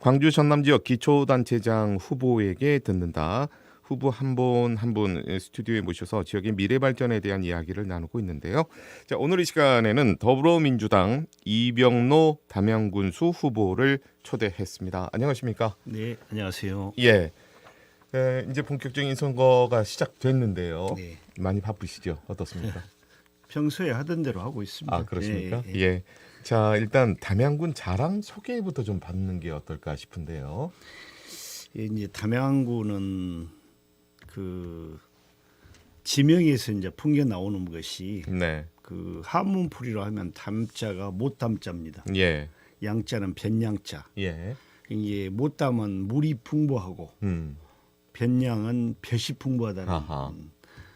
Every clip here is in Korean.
광주 전남 지역 기초단체장 후보에게 듣는다. 후보 한 분 한 분 스튜디오에 모셔서 지역의 미래 발전에 대한 이야기를 나누고 있는데요. 자, 오늘 이 시간에는 더불어민주당 이병로 담양군수 후보를 초대했습니다. 안녕하십니까? 네, 안녕하세요. 예. 이제 본격적인 선거가 시작됐는데요. 네. 많이 바쁘시죠? 어떻습니까? 평소에 하던 대로 하고 있습니다. 아, 그렇습니까? 예, 예. 예. 자, 일단 담양군 자랑 소개부터 좀 받는 게 어떨까 싶은데요. 예, 이제 담양구는 그 지명에서 이제 풍겨 나오는 것이 네. 그 한문풀이로 하면 담자가 못담자입니다. 예. 양자는 변양자. 예. 이게 못담은 물이 풍부하고 변양은 볕이 풍부하다는. 아하.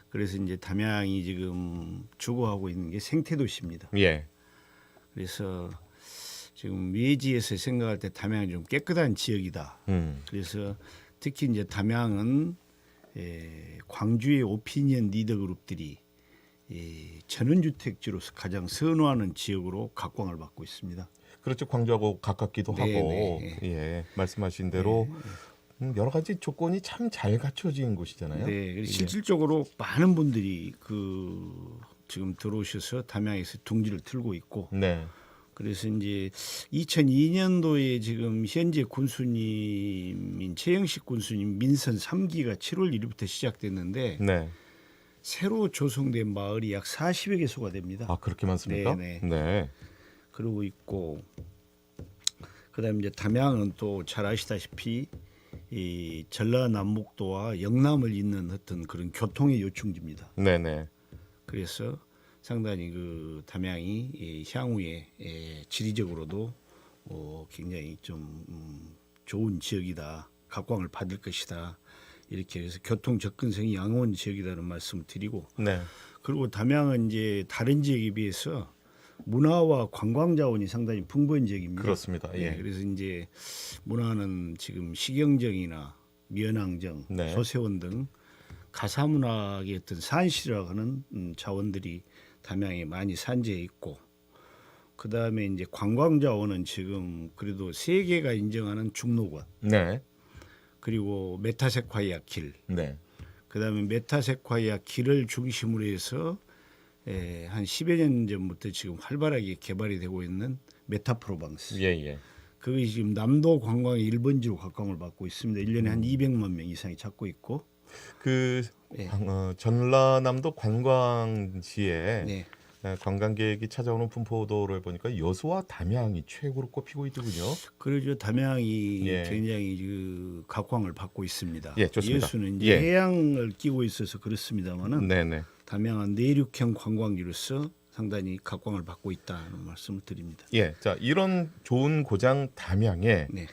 그래서 이제 담양이 지금 주거하고 있는 게 생태도시입니다. 예. 그래서 지금 외지에서 생각할 때 담양이 좀 깨끗한 지역이다. 음. 그래서 특히 이제 담양은 광주의 오피니언 리더 그룹들이 전원주택지로서 가장 선호하는 지역으로 각광을 받고 있습니다. 그렇죠. 광주하고 가깝기도 네, 하고. 네. 예. 말씀하신 대로 여러 가지 조건이 참 잘 갖춰진 곳이잖아요. 네, 예. 실질적으로 많은 분들이 지금 들어오셔서 담양에서 둥지를 틀고 있고. 네. 그래서 이제 2002년도에 지금 현재 군수님인 최영식 군수님 민선 3기가 7월 1일부터 시작됐는데 네. 새로 조성된 마을이 약 40여 개소가 됩니다. 아, 그렇게 많습니까? 네, 네. 그러고 있고 그다음에 이제 담양은 또 잘 아시다시피 이 전라남북도와 영남을 잇는 어떤 그런 교통의 요충지입니다. 네, 네. 그래서 상당히 그 담양이 향후에 지리적으로도 굉장히 좀 좋은 지역이다, 각광을 받을 것이다, 이렇게 해서 교통 접근성이 양호한 지역이라는 말씀을 드리고, 네. 그리고 담양은 이제 다른 지역에 비해서 문화와 관광 자원이 상당히 풍부한 지역입니다. 그렇습니다. 예. 네, 그래서 이제 문화는 지금 식영정이나 면왕정, 네. 소세원 등 가사문학의 어떤 산시라고 하는 자원들이 담양에 많이 산재해 있고, 그 다음에 이제 관광 자원은 지금 그래도 세계가 인정하는 중로관, 네. 그리고 메타세콰이아 길, 네. 그 다음에 메타세콰이아 길을 중심으로 해서 한 10여 년 전부터 지금 활발하게 개발이 되고 있는 메타프로방스. 예, 예. 그게 지금 남도 관광의 1번지로 각광을 받고 있습니다. 1년에 한 200만 명 이상이 찾고 있고. 그 네. 전라남도 관광지에 네. 관광객이 찾아오는 분포도를 보니까 여수와 담양이 최고로 꼽히고 있더군요. 그러죠. 담양이 예. 굉장히 그 각광을 받고 있습니다. 예, 좋습니다. 여수는 이제 예. 해양을 끼고 있어서 그렇습니다만은 네네. 담양은 내륙형 관광지로서 상당히 각광을 받고 있다는 말씀을 드립니다. 예, 자 이런 좋은 고장 담양에 네.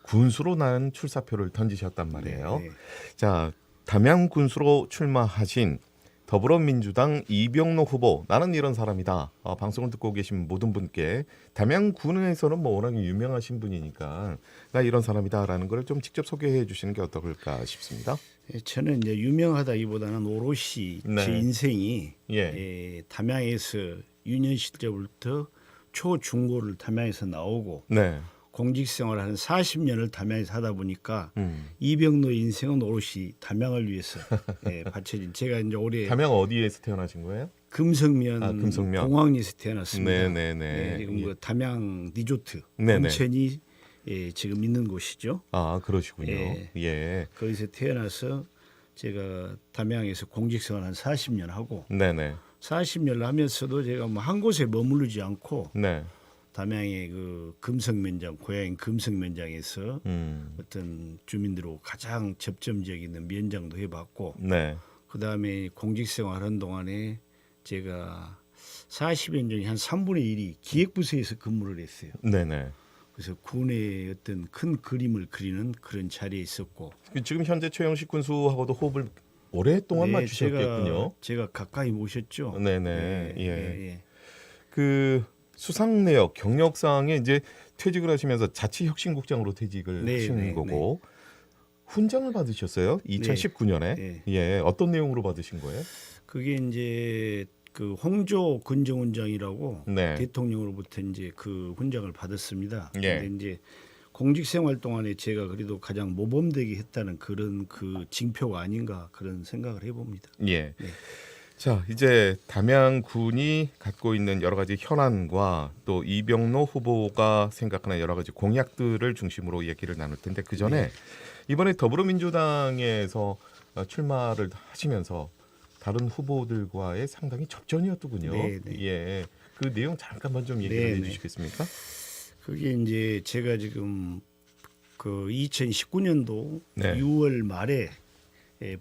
군수로 난 출사표를 던지셨단 말이에요. 네. 자 담양 군수로 출마하신 더불어민주당 이병로 후보, 나는 이런 사람이다. 방송을 듣고 계신 모든 분께 담양군에서는 뭐 워낙 유명하신 분이니까 나 이런 사람이다라는 걸 좀 직접 소개해 주시는 게 어떨까 싶습니다. 저는 이제 유명하다기보다는 오롯이 네. 제 인생이 예. 담양에서 유년 시절부터 초중고를 담양에서 나오고 네. 공직 생활을 한 40년을 담양에서 하다 보니까 음. 이병로의 인생은 오롯이 담양을 위해서 바쳐진. 제가 이제 올해 담양 어디에서 태어나신 거예요? 금성면, 금성면. 공항리에서 태어났습니다. 네네네. 지금 예. 그 담양 리조트 네네. 온천이 지금 있는 곳이죠. 아, 그러시군요. 예. 예. 거기서 태어나서 제가 담양에서 공직 생활 한 40년 하고 네네. 40년을 하면서도 제가 뭐 한 곳에 머무르지 않고 네. 담양의 그 금성면장, 고향인 금성면장에서 어떤 주민들하고 가장 접점지역 있는 면장도 해봤고, 네. 그 다음에 공직생활하는 동안에 제가 40년 전에 한 3분의 1이 기획부서에서 근무를 했어요. 네네. 그래서 군의 어떤 큰 그림을 그리는 그런 자리에 있었고, 지금 현재 최영식 군수하고도 호흡을 오랫동안 맞추셨겠군요. 제가 가까이 모셨죠. 네네. 예. 예. 그 수상 내역 경력상에 이제 퇴직을 하시면서 자치혁신국장으로 퇴직을 네, 하신 네, 거고 훈장을 받으셨어요. 2019년에. 네. 예. 어떤 내용으로 받으신 거예요? 그게 이제 그 홍조 근정훈장이라고 네. 대통령으로부터 이제 그 훈장을 받았습니다. 예. 근데 이제 공직 생활 동안에 제가 그래도 가장 모범되게 했다는 그런 그 징표가 아닌가 그런 생각을 해봅니다. 예. 네. 자, 이제 담양군이 갖고 있는 여러 가지 현안과 또 이병로 후보가 생각하는 여러 가지 공약들을 중심으로 얘기를 나눌 텐데 그 전에 네. 이번에 더불어민주당에서 출마를 하시면서 다른 후보들과의 상당히 접전이었더군요. 네, 네. 예. 그 내용 잠깐만 좀 얘기를 네, 네. 해주시겠습니까? 그게 이제 제가 지금 그 2019년도 네. 6월 말에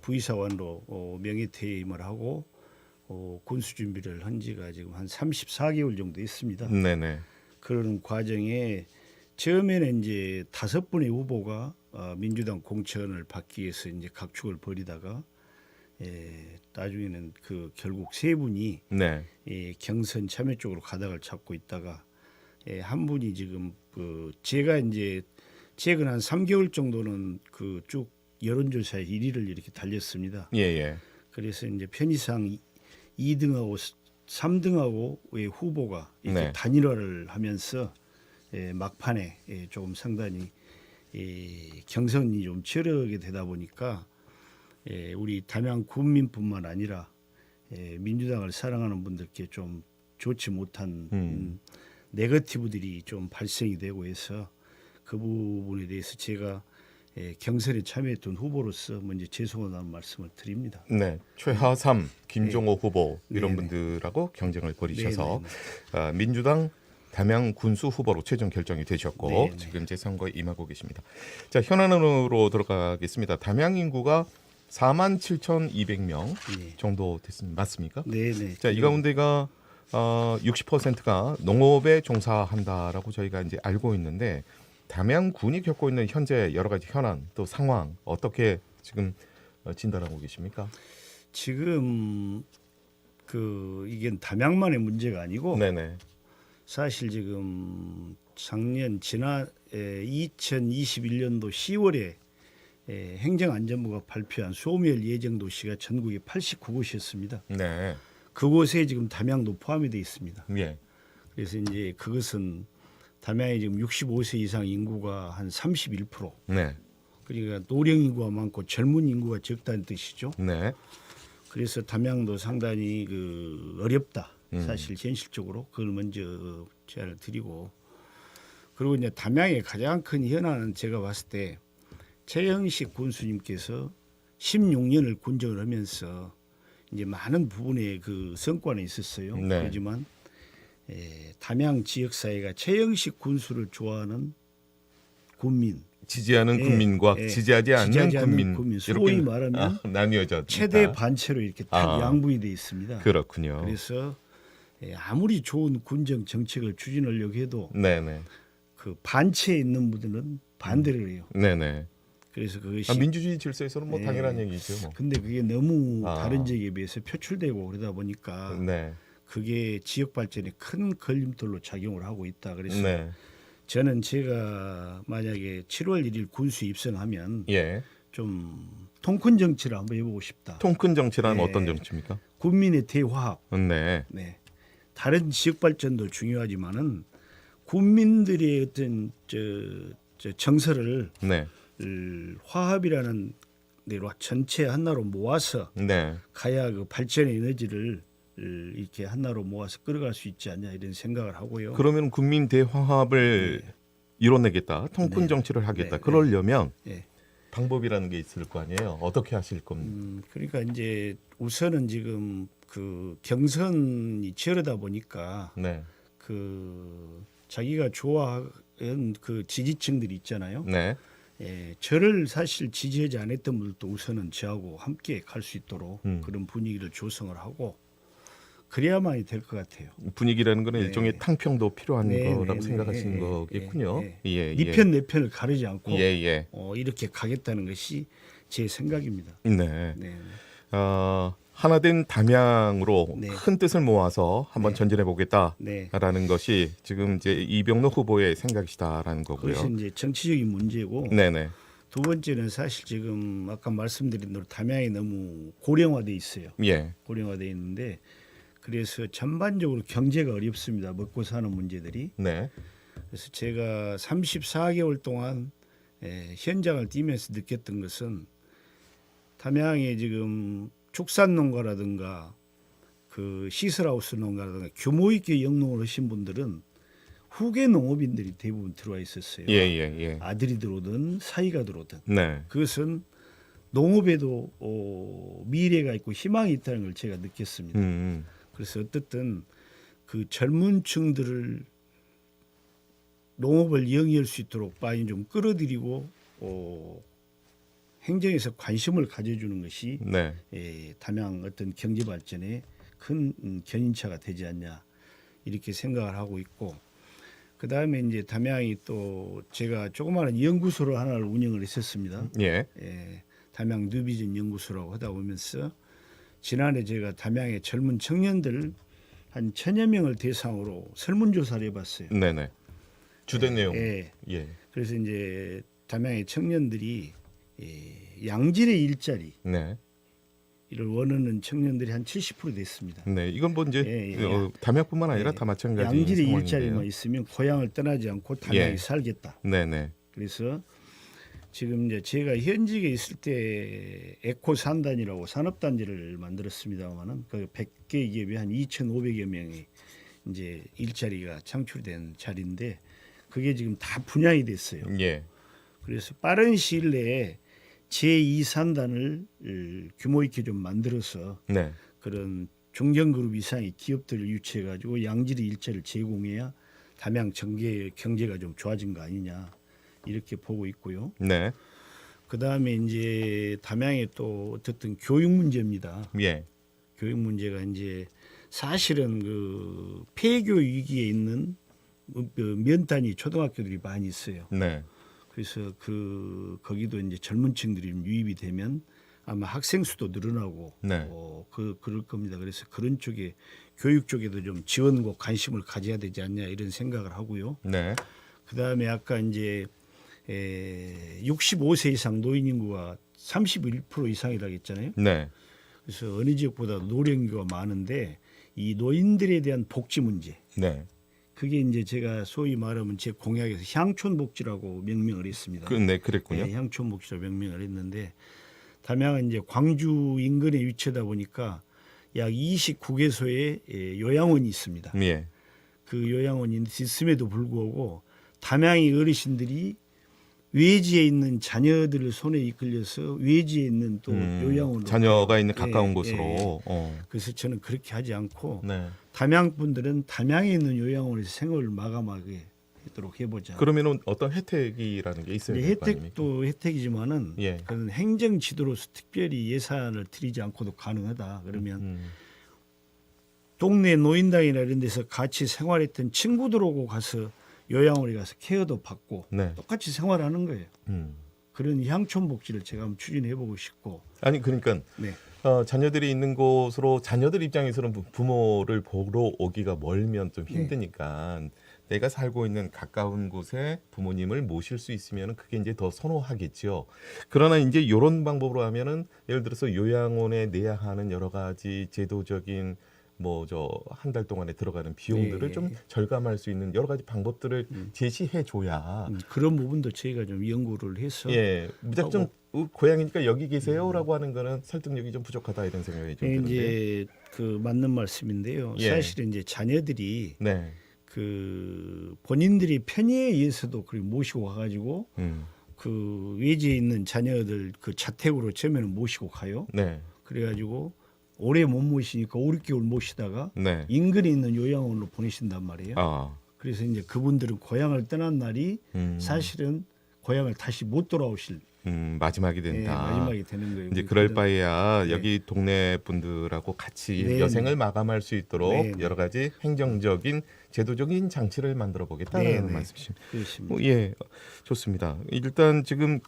부의사관으로 명예퇴임을 하고 군수 준비를 한 지가 지금 한 34개월 정도 있습니다. 네네. 그런 과정에 처음에는 이제 5분의 후보가 민주당 공천을 받기 위해서 이제 각축을 벌이다가 나중에는 그 결국 3분이 네. 경선 참여 쪽으로 가닥을 잡고 있다가 한 분이 지금 그 제가 이제 최근 한 3개월 정도는 그 쭉 여론조사에 1위를 이렇게 달렸습니다. 예예. 그래서 이제 편의상 2등하고 3등하고의 후보가 이렇게 네. 단일화를 하면서 막판에 조금 상당히 경선이 좀 치열하게 되다 보니까 우리 담양 군민뿐만 아니라 민주당을 사랑하는 분들께 좀 좋지 못한 네거티브들이 좀 발생이 되고 해서 그 부분에 대해서 제가 경선에 참여했던 후보로서 먼저 죄송하다는 말씀을 드립니다. 네, 최하삼, 김종호 후보 이런 네네. 분들하고 경쟁을 벌이셔서 네네네. 민주당 담양 군수 후보로 최종 결정이 되셨고 네네. 지금 이제 선거에 임하고 계십니다. 자, 현안으로 들어가겠습니다. 담양 인구가 47,200명 네. 정도 됐습니다. 맞습니까? 네네. 자, 이 가운데가 60%가 농업에 종사한다라고 저희가 이제 알고 있는데 담양군이 겪고 있는 현재 여러 가지 현안 또 상황 어떻게 지금 진단하고 계십니까? 지금 그 이게 담양만의 문제가 아니고 네네. 사실 지금 작년 지난 2021년도 10월에 행정안전부가 발표한 소멸 예정 도시가 전국에 89곳이었습니다. 네. 그곳에 지금 담양도 포함이 되어 있습니다. 예. 그래서 이제 그것은 담양에 지금 65세 이상 인구가 한 31%. 네. 그러니까 노령 인구가 많고 젊은 인구가 적다는 뜻이죠. 네. 그래서 담양도 상당히 그 어렵다. 사실 현실적으로 그걸 먼저 제안을 드리고 그리고 이제 담양의 가장 큰 현안은 제가 봤을 때 최영식 군수님께서 16년을 군정을 하면서 이제 많은 부분에 그 성과는 있었어요. 네. 그렇지만 담양 지역 사회가 최영식 군수를 좋아하는 군민, 지지하는 예, 군민과 예. 지지하지 않는 지지하지 않는 군민 군민, 소위 말하면 나뉘어져 최대 반채로 이렇게 딱 아. 양분이 돼 있습니다. 그렇군요. 그래서 아무리 좋은 군정 정책을 추진하려고 해도 네네. 그 반채에 있는 분들은 반대를 해요. 네네. 그래서 그것이 민주주의 질서에서는 뭐 예. 당연한 얘기죠. 뭐. 근데 그게 너무 아. 다른 지역에 비해서 표출되고 그러다 보니까 네. 그게 지역 발전에 큰 걸림돌로 작용을 하고 있다. 그래서 네. 저는 제가 만약에 7월 1일 군수 입성하면 예. 좀 통큰 정치를 한번 해보고 싶다. 통큰 정치란 예. 어떤 정치입니까? 국민의 대화합. 네. 네. 다른 지역 발전도 중요하지만은 국민들의 어떤 저 정서를 네. 화합이라는 대로 전체 하나로 모아서 네. 가야 그 발전의 에너지를 이렇게 하나로 모아서 끌어갈 수 있지 않냐 이런 생각을 하고요. 그러면 국민 대화합을 이뤄내겠다. 통큰 네. 정치를 하겠다. 네. 그러려면 예. 방법이라는 게 있을 거 아니에요. 어떻게 하실 겁니까? 그러니까 이제 우선은 지금 그 경선이 치열하다 보니까 네. 그 자기가 좋아하는 그 지지층들이 있잖아요. 네. 저를 사실 지지하지 않았던 분들도 우선은 저하고 함께 갈 수 있도록 그런 분위기를 조성을 하고 그래야만이 될 것 같아요. 분위기라는 거는 네. 일종의 탕평도 필요한 네, 거라고 네, 생각하시는 네, 거겠군요. 네, 예. 네 편 내 편을 가르지 않고 예, 예. 이렇게 가겠다는 것이 제 생각입니다. 네. 네. 하나된 담양으로 네. 큰 뜻을 모아서 한번 네. 전진해 보겠다라는 네. 것이 지금 이제 이병로 후보의 생각이다라는 거고요. 그것이 이제 정치적인 문제고 네네. 두 번째는 사실 지금 아까 말씀드린 대로 담양이 너무 고령화돼 있어요. 예. 고령화돼 있는데 그래서 전반적으로 경제가 어렵습니다. 먹고 사는 문제들이. 네. 그래서 제가 34개월 동안 현장을 뛰면서 느꼈던 것은 담양에 지금 축산 농가라든가 그 시설하우스 농가라든가 규모 있게 영농을 하신 분들은 후계 농업인들이 대부분 들어와 있었어요. 예. 아들이 들어오든 사이가 들어오든. 네. 그것은 농업에도 미래가 있고 희망이 있다는 걸 제가 느꼈습니다. 그래서 어떻든 그 젊은 층들을 농업을 영위할 수 있도록 많이 좀 끌어들이고 행정에서 관심을 가져주는 것이 네. 담양 어떤 경제 발전에 큰 견인차가 되지 않냐 이렇게 생각을 하고 있고, 그 다음에 이제 담양이 또 제가 조그마한 연구소를 하나를 운영을 했었습니다. 예. 담양 뉴비전 연구소라고 하다 보면서 지난해 제가 담양의 젊은 청년들 한 1000여 명을 대상으로 설문조사를 해봤어요. 네네. 주된 내용. 예. 예. 그래서 이제 담양의 청년들이 양질의 일자리 네. 이를 원하는 청년들이 한 70% 됐습니다. 네. 이건 뭐 이제 예. 담양뿐만 아니라 다 마찬가지 양질의 상황인데요. 일자리만 있으면 고향을 떠나지 않고 담양에 예. 살겠다. 네네. 그래서 지금 이제 제가 현직에 있을 때 에코 산단이라고 산업단지를 만들었습니다만은 그 100개 기업이 한 2,500여 명의 이제 일자리가 창출된 자리인데 그게 지금 다 분양이 됐어요. 예. 그래서 빠른 시일 내에 제2산단을 규모 있게 좀 만들어서 네. 그런 중견그룹 이상의 기업들을 유치해 가지고 양질의 일자리를 제공해야 담양 경제가 좀 좋아진 거 아니냐 이렇게 보고 있고요. 네. 그다음에 이제 담양의 또 어쨌든 교육 문제입니다. 예. 교육 문제가 이제 사실은 그 폐교 위기에 있는 면단위 초등학교들이 많이 있어요. 네. 그래서 거기도 이제 젊은층들이 좀 유입이 되면 아마 학생 수도 늘어나고 네. 그럴 겁니다. 그래서 그런 쪽에 교육 쪽에도 좀 지원과 관심을 가져야 되지 않냐 이런 생각을 하고요. 네. 그다음에 아까 이제 65세 이상 노인 인구가 31% 이상이라고 했잖아요. 네. 그래서 어느 지역보다 노령인구가 많은데 이 노인들에 대한 복지 문제. 네. 그게 이제 제가 소위 말하면 제 공약에서 향촌 복지라고 명명을 했습니다. 네, 그랬군요. 향촌 복지로 명명을 했는데 담양은 이제 광주 인근에 위치하다 보니까 약 29개소의 요양원이 있습니다. 예. 그 요양원이 있음에도 불구하고 담양의 어르신들이 외지에 있는 자녀들을 손에 이끌려서 외지에 있는 또 요양원으로 자녀가 있는 가까운 예, 곳으로. 그래서 저는 그렇게 하지 않고 네. 담양 분들은 담양에 있는 요양원에서 생활을 마감하게 하도록 해보자. 그러면은 어떤 혜택이라는 게 있어야 될거 아닙니까? 혜택도 혜택이지만은 예. 그런 행정 지도로서 특별히 예산을 들이지 않고도 가능하다. 그러면 동네 노인당이나 이런 데서 같이 생활했던 친구들하고 가서 요양원에 가서 케어도 받고 네. 똑같이 생활하는 거예요. 음. 그런 향촌 복지를 제가 한번 추진해보고 싶고. 아니 그러니까 네. 자녀들이 있는 곳으로 자녀들 입장에서는 부모를 보러 오기가 멀면 좀 힘드니까 내가 살고 있는 가까운 곳에 부모님을 모실 수 있으면 그게 이제 더 선호하겠죠. 그러나 이제 이런 방법으로 하면은 예를 들어서 요양원에 내야 하는 여러 가지 제도적인 뭐 저 한 달 동안에 들어가는 비용들을 좀 절감할 수 있는 여러 가지 방법들을 제시해 줘야 그런 부분도 저희가 좀 연구를 해서 예 무작정 고향이니까 여기 계세요라고 하는 거는 설득력이 좀 부족하다 이런 생각이 좀 드는데 이제 그 맞는 말씀인데요. 예. 사실은 이제 자녀들이 네. 그 본인들이 편의에 의해서도 그렇게 모시고 와가지고 그 외지에 있는 자녀들 그 자택으로 처음에는 모시고 가요. 네. 그래가지고 오래 못 모시니까 5, 6개월 모시다가 네. 인근에 있는 요양원으로 보내신단 말이에요. 아. 그래서 이제 그분들은 고향을 떠난 날이 사실은 고향을 다시 못 돌아오실 마지막이 된다. 마지막이 되는 거예요. 이제 그럴 그래서 바에야 여기 동네 분들하고 같이 네, 여생을 마감할 수 있도록 네, 네. 여러 가지 행정적인 제도적인 장치를 만들어 보겠다는 네, 네. 말씀이십니다. 그렇습니다. 예, 좋습니다. 일단 지금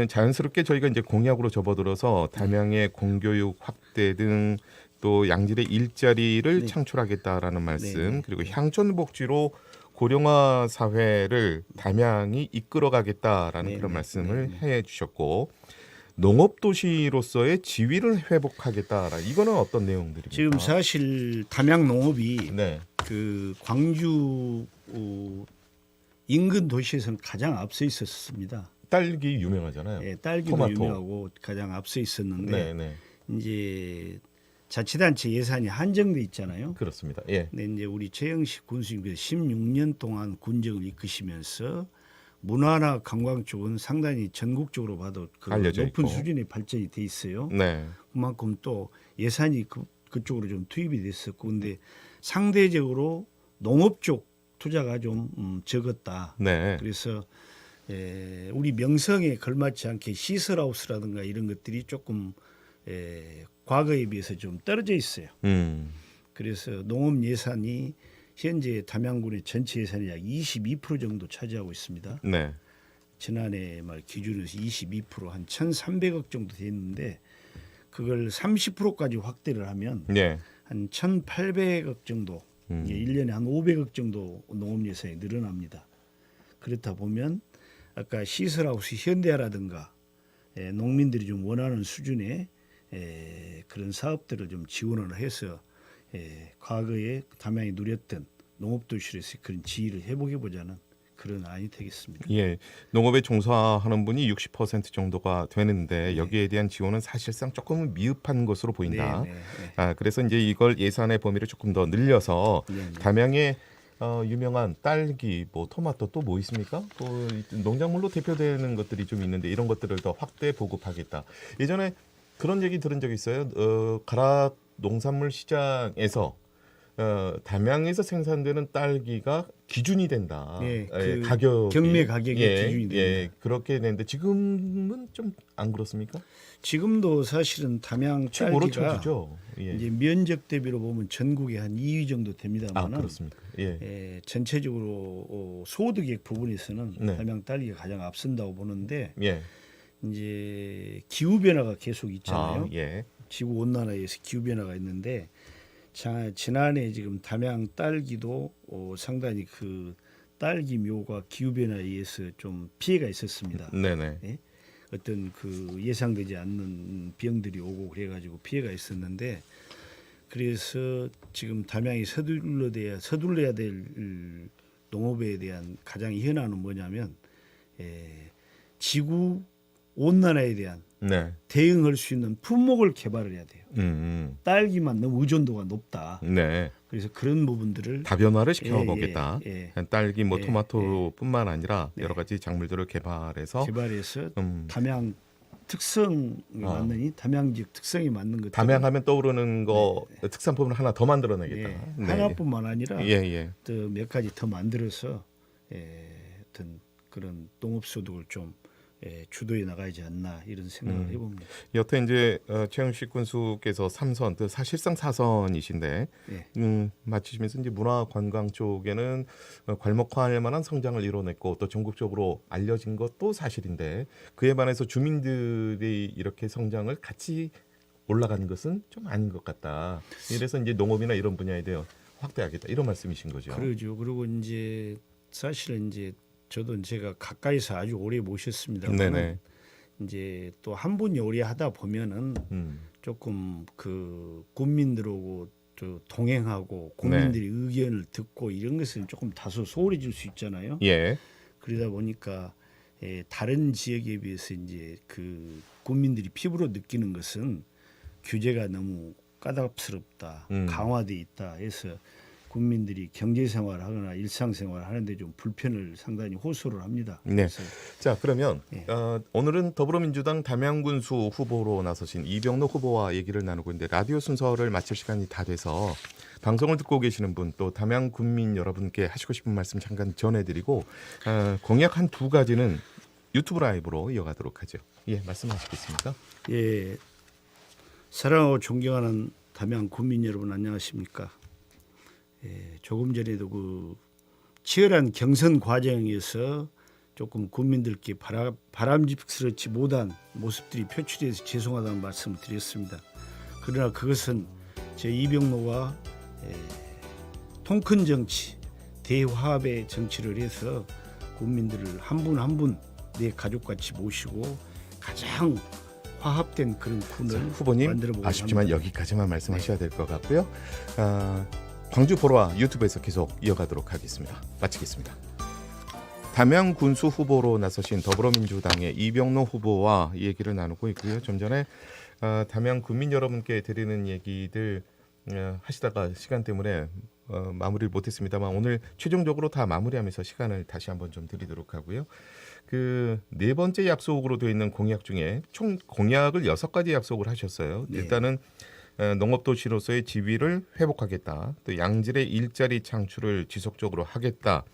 자연스럽게 저희가 이제 공약으로 접어들어서 담양의 공교육 확대 등 또 양질의 일자리를 네. 창출하겠다라는 말씀 네, 네. 그리고 향촌 복지로 고령화 사회를 담양이 이끌어가겠다라는 네, 그런 네, 말씀을 네, 해주셨고 농업 도시로서의 지위를 회복하겠다. 이거는 어떤 내용들입니까? 지금 사실 담양 농업이 네, 그 광주 인근 도시에서는 가장 앞서 있었습니다. 딸기 유명하잖아요. 예, 딸기도 토마토. 유명하고 가장 앞서 있었는데 네. 이제 자치단체 예산이 한정돼 있잖아요. 그렇습니다. 예. 근데 이제 우리 최영식 군수님께서 16년 동안 군정을 이끄시면서 문화나 관광 쪽은 상당히 전국적으로 봐도 그 알려져 높은 있고. 수준의 발전이 돼 있어요. 네. 그만큼 또 예산이 그쪽으로 좀 투입이 됐었고, 근데 상대적으로 농업 쪽 투자가 좀 적었다. 네. 그래서 우리 명성에 걸맞지 않게 시설하우스라든가 이런 것들이 조금 과거에 비해서 좀 떨어져 있어요. 그래서 농업 예산이 현재 담양군의 전체 예산의 약 22% 정도 차지하고 있습니다. 네. 지난해 말 기준에서 22%한 1,300억 정도 됐는데 그걸 30%까지 확대를 하면 예. 한 1,800억 정도, 이게 1년에 한 500억 정도 농업 예산이 늘어납니다. 그렇다 보면 아까 시설하우스 현대화라든가 농민들이 좀 원하는 수준의 그런 사업들을 좀 지원을 해서 과거에 담양이 누렸던 농업도시로서 그런 지위를 회복해보자는 그런 안이 되겠습니다. 예. 농업에 종사하는 분이 60% 정도가 되는데 여기에 대한 지원은 사실상 조금 미흡한 것으로 보인다. 네. 그래서 이제 이걸 예산의 범위를 조금 더 늘려서 네. 담양의 유명한 딸기, 뭐 토마토 또 뭐 있습니까? 또 농작물로 대표되는 것들이 좀 있는데 이런 것들을 더 확대 보급하겠다. 예전에 그런 얘기 들은 적이 있어요. 가락 농산물 시장에서 담양에서 생산되는 딸기가 기준이 된다. 예, 그 가격 경매 가격이 기준이 됩니다. 예, 그렇게 되는데 지금은 좀 안 그렇습니까? 지금도 사실은 담양 최고로 딸기가 쳐주죠. 예. 이제 면적 대비로 보면 전국에 한 2위 정도 됩니다만은 그렇습니까? 예. 전체적으로 소득액 부분에서는 네. 담양 딸기가 가장 앞선다고 보는데 예. 이제 기후 변화가 계속 있잖아요. 예. 지구 온난화에 의해서 기후 변화가 있는데 지난해 지금 담양 딸기도 상당히 그 딸기 묘가 기후 변화에 의해서 좀 피해가 있었습니다. 네네. 예? 어떤 그 예상되지 않는 병들이 오고 그래가지고 피해가 있었는데 그래서 지금 담양이 서둘러야 될 농업에 대한 가장 현안은 뭐냐면 지구 온난화에 대한 네. 대응할 수 있는 품목을 개발을 해야 돼요. 음. 딸기만 너무 의존도가 높다. 네. 그래서 그런 부분들을 다변화를 시켜보겠다. 예. 딸기, 뭐 예, 토마토뿐만 아니라 네. 여러 가지 작물들을 개발해서 개발해서 음. 담양 특성에 맞는 담양 지역 특성에 맞는 것 담양하면 떠오르는 거 특산품을 하나 더 만들어내겠다. 네. 하나뿐만 아니라 예. 또 몇 가지 더 만들어서 어떤 그런 농업 소득을 좀 주도해 나가야지 않나 이런 생각을 해봅니다. 여태 이제 최영식 군수께서 3선, 사실상 4선이신데 예. 마치시면서 이제 문화관광 쪽에는 괄목할 만한 성장을 이뤄냈고 또 전국적으로 알려진 것도 사실인데 그에 반해서 주민들이 이렇게 성장을 같이 올라가는 것은 좀 아닌 것 같다. 이래서 이제 농업이나 이런 분야에 대해 확대하겠다 이런 말씀이신 거죠. 그러죠. 그리고 이제 사실은 이제 저도 제가 가까이서 아주 오래 모셨습니다만 네네. 이제 또 한 분이 오래 하다 보면은 조금 그 국민들하고 또 동행하고 국민들의 의견을 듣고 이런 것은 조금 다소 소홀해질 수 있잖아요. 예. 그러다 보니까 다른 지역에 비해서 이제 그 국민들이 피부로 느끼는 것은 규제가 너무 까다롭다, 강화돼 있다 해서 국민들이 경제생활을 하거나 일상생활을 하는데 좀 불편을 상당히 호소를 합니다. 네. 그래서 자 그러면 오늘은 더불어민주당 담양군수 후보로 나서신 이병로 후보와 얘기를 나누고 있는데 라디오 순서를 마칠 시간이 다 돼서 방송을 듣고 계시는 분 또 담양 군민 여러분께 하시고 싶은 말씀 잠깐 전해드리고 공약 한 두 가지는 유튜브 라이브로 이어가도록 하죠. 예, 말씀하시겠습니까? 예, 사랑하고 존경하는 담양 군민 여러분 안녕하십니까? 조금 전에도 그 치열한 경선 과정에서 조금 국민들께 바람직스럽지 못한 모습들이 표출돼서 죄송하다는 말씀을 드렸습니다. 그러나 그것은 제 이병로가 통큰 정치, 대화합의 정치를 해서 국민들을 한 분 한 분 내 가족같이 모시고 가장 화합된 그런 군을 후보님 만들어보고 아쉽지만 합니다. 여기까지만 말씀하셔야 될 것 같고요. 광주 보로와 유튜브에서 계속 이어가도록 하겠습니다. 마치겠습니다. 담양 군수 후보로 나서신 더불어민주당의 이병로 후보와 이 얘기를 나누고 있고요. 좀 전에 담양 군민 여러분께 드리는 얘기들 하시다가 시간 때문에 마무리를 못했습니다만 오늘 최종적으로 다 마무리하면서 시간을 다시 한번 좀 드리도록 하고요. 그 네 번째 약속으로 되어 있는 공약 중에 총 공약을 6가지 약속을 하셨어요. 네. 일단은 농업도시로서의 지위를 회복하겠다. 또 양질의 일자리 창출을 지속적으로 하겠다.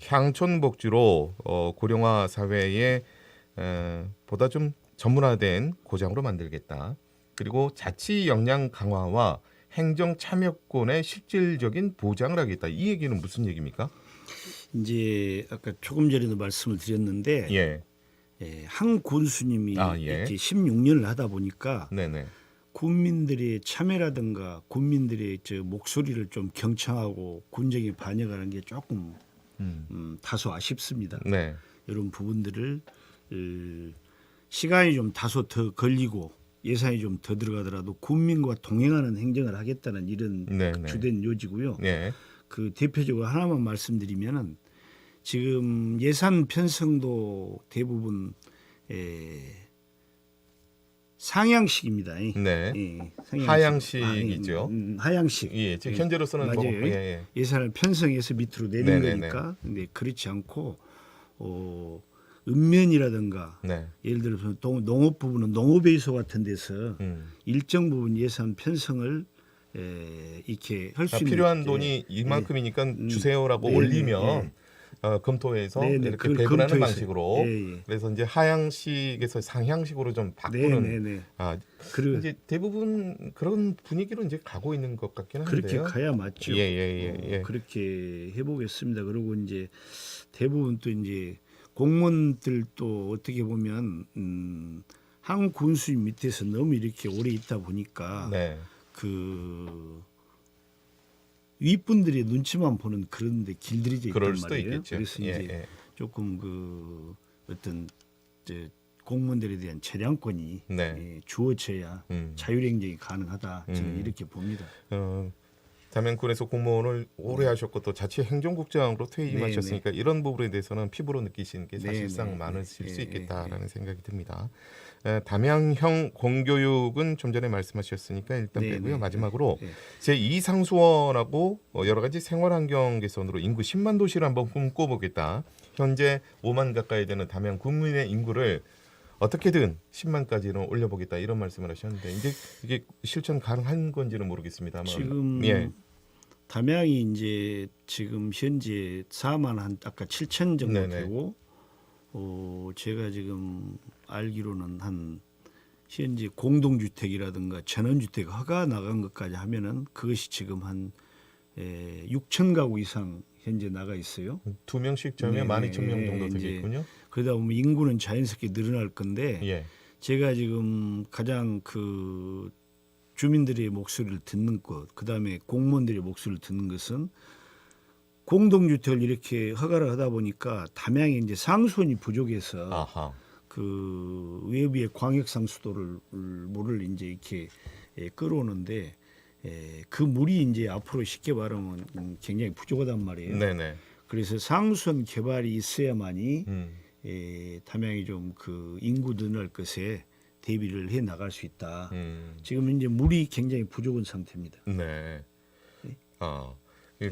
향촌 복지로 고령화 사회에 보다 좀 전문화된 고장으로 만들겠다. 그리고 자치 역량 강화와 행정 참여권의 실질적인 보장을 하겠다. 이 얘기는 무슨 얘기입니까? 이제 아까 조금 전에도 말씀을 드렸는데 예, 한 군수님이 예. 이렇게 16년을 하다 보니까 네네. 군민들의 참여라든가 군민들의 저 목소리를 좀 경청하고 군정에 반영하는 게 조금 다소 아쉽습니다. 네, 이런 부분들을 시간이 좀 다소 더 걸리고 예산이 좀 더 들어가더라도 군민과 동행하는 행정을 하겠다는 이런 네네. 주된 요지고요. 네, 그 대표적으로 하나만 말씀드리면은 지금 예산 편성도 대부분 상향식입니다. 네. 상향식. 하향식이죠. 하향식. 예, 지금 현재로서는 뭐, 맞아요. 예. 예산을 편성해서 밑으로 내린 네네네. 거니까. 근데 그렇지 않고 읍면이라든가 네. 예를 들어서 농업 부분은 농업회의소 같은 데서 일정 부분 예산 편성을 이렇게 할 수 있는 필요한 돈이 이만큼이니까 주세요라고 올리면 검토해서 네네. 이렇게 그걸 배분하는 검토해서. 방식으로 예. 그래서 이제 하향식에서 상향식으로 좀 바꾸는 네네네. 그리고 이제 대부분 그런 분위기로 이제 가고 있는 것 같긴 그렇게 한데요. 가야 맞죠. 예. 그렇게 해보겠습니다. 그리고 이제 대부분 또 이제 공무원들도 어떻게 보면 한 군수인 밑에서 너무 이렇게 오래 있다 보니까 네. 그 윗분들의 눈치만 보는 그런데 길들여져 있단 그럴 수도 말이에요. 있겠죠. 그래서 예, 이제 예. 조금 그 어떤 이제 공무원들에 대한 재량권이 네. 주어져야 자율행정이 가능하다. 저는 이렇게 봅니다. 담양군에서 공무원을 오래 하셨고 또 자치행정국장으로 퇴임하셨으니까 이런 부분에 대해서는 피부로 느끼시는 게 사실상 많으실 수 있겠다라는 생각이 듭니다. 담양형 공교육은 좀 전에 말씀하셨으니까 일단 빼고요. 마지막으로 제2상수원하고 여러 가지 생활환경 개선으로 인구 10만 도시를 한번 꿈꿔보겠다. 현재 5만 가까이 되는 담양 군민의 인구를 어떻게든 10만까지는 올려보겠다 이런 말씀을 하셨는데 이제 이게 실천 가능한 건지는 모르겠습니다만 지금 담양이 이제 지금 현재 4만 한 아까 7천 정도 네네. 되고 제가 지금 알기로는 한 현재 공동주택이라든가 전원주택 허가 나간 것까지 하면은 그것이 지금 한 6천 가구 이상 현재 나가 있어요. 2명씩 자면 12,000명 정도 되겠군요. 그러다 보면 인구는 자연스럽게 늘어날 건데 예. 제가 지금 가장 그 주민들의 목소리를 듣는 것, 그다음에 공무원들의 목소리를 듣는 것은 공동주택을 이렇게 허가를 하다 보니까 담양에 이제 상수원이 부족해서 아하. 그 외부의 광역상수도를 물을 이제 이렇게 끌어오는데 그 물이 이제 앞으로 쉽게 말하면 굉장히 부족하단 말이에요. 네네. 그래서 상수원 개발이 있어야만이 담양이 좀 그 인구 늘어날 것에 대비를 해 나갈 수 있다. 지금 이제 물이 굉장히 부족한 상태입니다. 네.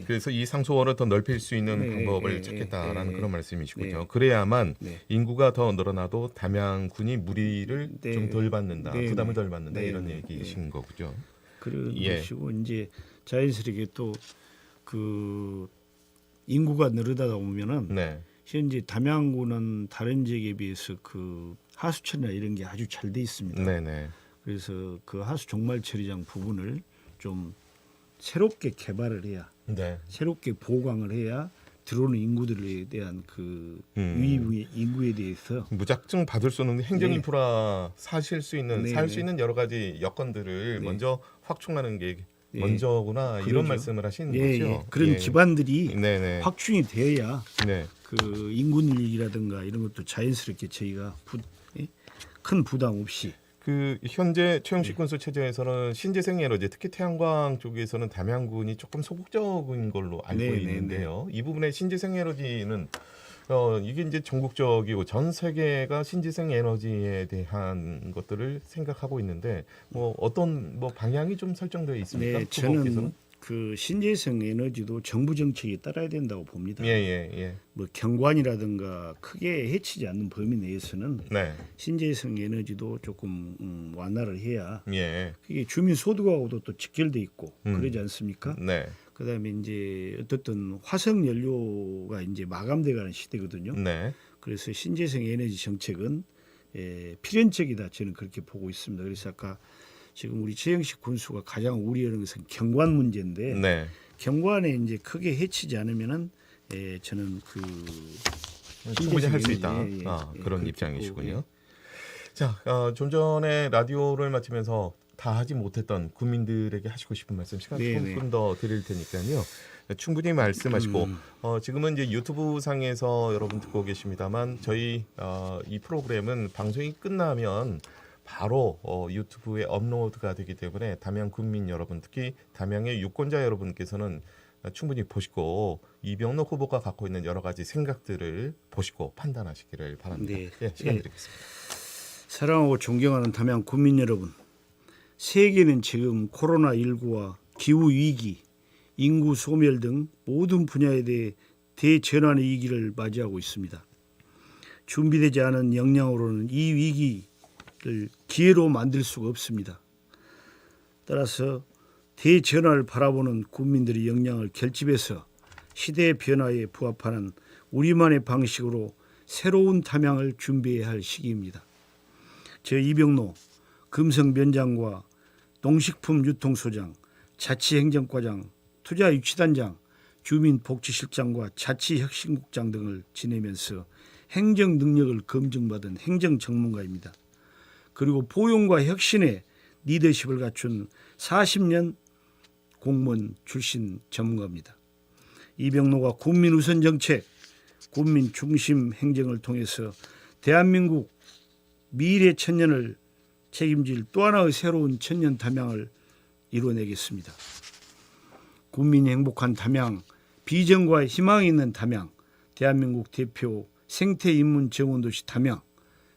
그래서 이 상수원을 더 넓힐 수 있는 방법을 찾겠다라는 그런 말씀이시군요. 그래야만 인구가 더 늘어나도 담양군이 무리를 좀 덜 받는다, 부담을 덜 받는다 이런 얘기이신 거군요. 그런 것이고 이제 자연스럽게 또 그 인구가 늘어나다 보면은 현재 담양군은 다른 지역에 비해서 그 하수처리나 이런 게 아주 잘 돼 있습니다. 네네. 그래서 그 하수 종말 처리장 부분을 좀 새롭게 개발을 해야, 새롭게 보강을 해야 들어오는 인구들에 대한 그 유입 인구에 대해서 무작정 받을 수 없는 행정 인프라 사실 수 있는 살 수 있는 여러 가지 여건들을 먼저 확충하는 게 먼저구나 이런 말씀을 하시는 거죠. 그런 기반들이 확충이 되어야 그 인구 늘리기라든가 이런 것도 자연스럽게 저희가 큰 부담 없이 그 현재 최영식 군수 체제에서는 신재생 에너지 특히 태양광 쪽에서는 담양군이 조금 소극적인 걸로 알고 있는데요. 이 부분에 신재생 에너지는 이게 이제 전국적이고 전 세계가 신재생 에너지에 대한 것들을 생각하고 있는데 뭐 어떤 뭐 방향이 좀 설정되어 있습니까? 네, 후보께서는? 저는 그 신재생 에너지도 정부 정책에 따라야 된다고 봅니다. 예. 뭐 경관이라든가 크게 해치지 않는 범위 내에서는 네. 신재생 에너지도 조금 완화를 해야 예. 그게 주민 소득하고도 또 직결돼 있고 그러지 않습니까? 네. 그다음에 이제 어떻든 화석 연료가 이제 마감돼가는 시대거든요. 네. 그래서 신재생 에너지 정책은 필연적이다 저는 그렇게 보고 있습니다. 그래서 아까 지금 우리 최영식 군수가 가장 우려하는 것은 경관 문제인데 네. 경관에 이제 크게 해치지 않으면은 저는 그 충분히 할 수 있다. 예, 그런 그렇게 입장이시군요. 보고, 자, 좀 전에 라디오를 마치면서 다 하지 못했던 국민들에게 하시고 싶은 말씀 시간 네네. 조금 더 드릴 테니까요. 충분히 말씀하시고 지금은 이제 유튜브 상에서 여러분 듣고 계십니다만 저희 이 프로그램은 방송이 끝나면 바로 유튜브에 업로드가 되기 때문에 담양 국민 여러분 특히 담양의 유권자 여러분께서는 충분히 보시고 이병록 후보가 갖고 있는 여러 가지 생각들을 보시고 판단하시기를 바랍니다. 네. 시간 예. 드리겠습니다. 사랑하고 존경하는 담양 국민 여러분, 세계는 지금 코로나19와 기후 위기, 인구 소멸 등 모든 분야에 대해 대전환의 위기를 맞이하고 있습니다. 준비되지 않은 역량으로는 이 위기를 기회로 만들 수가 없습니다. 따라서 대전환을 바라보는 국민들의 역량을 결집해서 시대의 변화에 부합하는 우리만의 방식으로 새로운 담양을 준비해야 할 시기입니다. 저 이병로 금성면장과 농식품유통소장, 자치행정과장, 투자유치단장, 주민복지실장과 자치혁신국장 등을 지내면서 행정 능력을 검증받은 행정전문가입니다. 그리고 포용과 혁신의 리더십을 갖춘 40년 공무원 출신 전문가입니다. 이병로가 국민 우선 정책, 국민 중심 행정을 통해서 대한민국 미래 천년을 책임질 또 하나의 새로운 천년 담양을 이뤄내겠습니다. 국민이 행복한 담양, 비전과 희망이 있는 담양, 대한민국 대표 생태인문 정원도시 담양,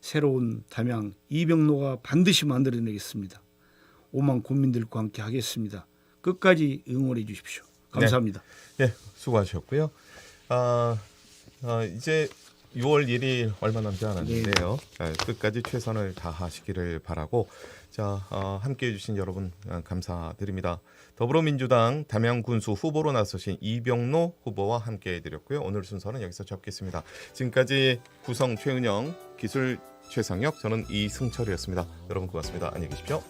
새로운 담양 이병로가 반드시 만들어내겠습니다. 5만 국민들과 함께 하겠습니다. 끝까지 응원해 주십시오. 감사합니다. 네, 수고하셨고요. 이제 6월 1일 얼마 남지 않았는데요. 끝까지 최선을 다하시기를 바라고 함께해 주신 여러분 감사드립니다. 더불어민주당 담양군수 후보로 나서신 이병로 후보와 함께해 드렸고요. 오늘 순서는 여기서 접겠습니다. 지금까지 구성 최은영, 기술 최상혁, 저는 이승철이었습니다. 여러분 고맙습니다. 안녕히 계십시오.